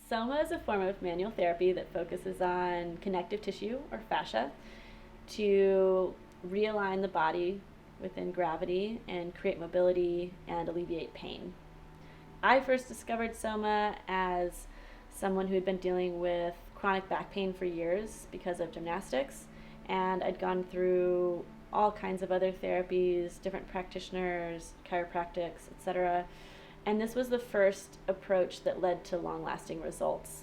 Soma is a form of manual therapy that focuses on connective tissue or fascia to realign the body within gravity and create mobility and alleviate pain. I first discovered Soma as someone who had been dealing with chronic back pain for years because of gymnastics, and I'd gone through all kinds of other therapies, different practitioners, chiropractics, etc. And this was the first approach that led to long-lasting results.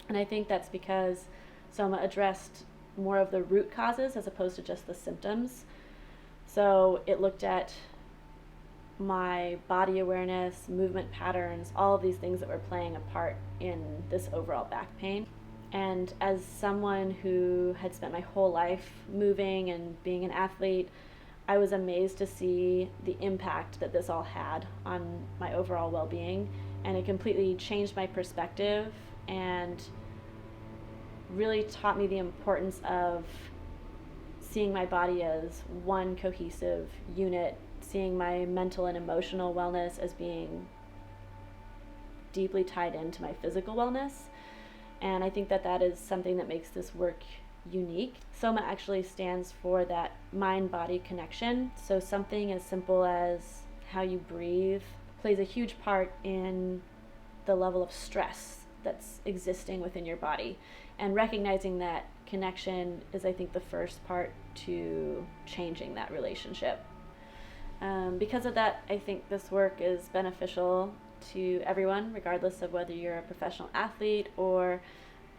And I think that's because Soma addressed more of the root causes as opposed to just the symptoms. So it looked at my body awareness, movement patterns, all of these things that were playing a part in this overall back pain. And as someone who had spent my whole life moving and being an athlete, I was amazed to see the impact that this all had on my overall well-being, and it completely changed my perspective and really taught me the importance of seeing my body as one cohesive unit, seeing my mental and emotional wellness as being deeply tied into my physical wellness. And I think that that is something that makes this work unique. Soma actually stands for that mind-body connection. So something as simple as how you breathe plays a huge part in the level of stress that's existing within your body. And recognizing that connection is, I think, the first part to changing that relationship. Because of that, I think this work is beneficial to everyone, regardless of whether you're a professional athlete or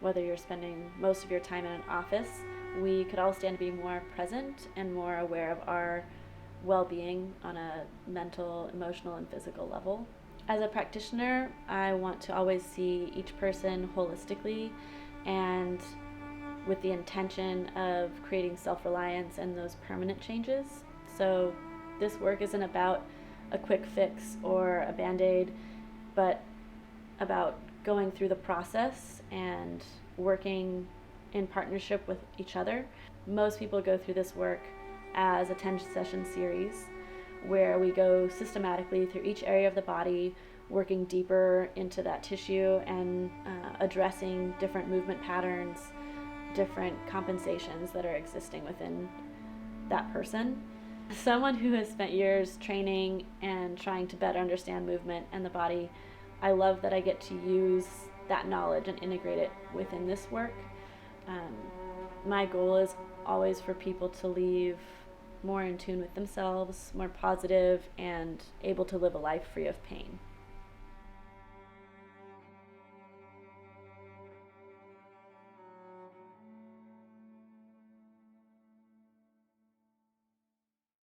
whether you're spending most of your time in an office. We could all stand to be more present and more aware of our well-being on a mental, emotional, and physical level. As a practitioner, I want to always see each person holistically and with the intention of creating self-reliance and those permanent changes. So this work isn't about a quick fix or a band-aid, but about going through the process and working in partnership with each other. Most people go through this work as a 10-session series where we go systematically through each area of the body, working deeper into that tissue and addressing different movement patterns, different compensations that are existing within that person. Someone who has spent years training and trying to better understand movement and the body, I love that I get to use that knowledge and integrate it within this work. My goal is always for people to leave more in tune with themselves, more positive, and able to live a life free of pain.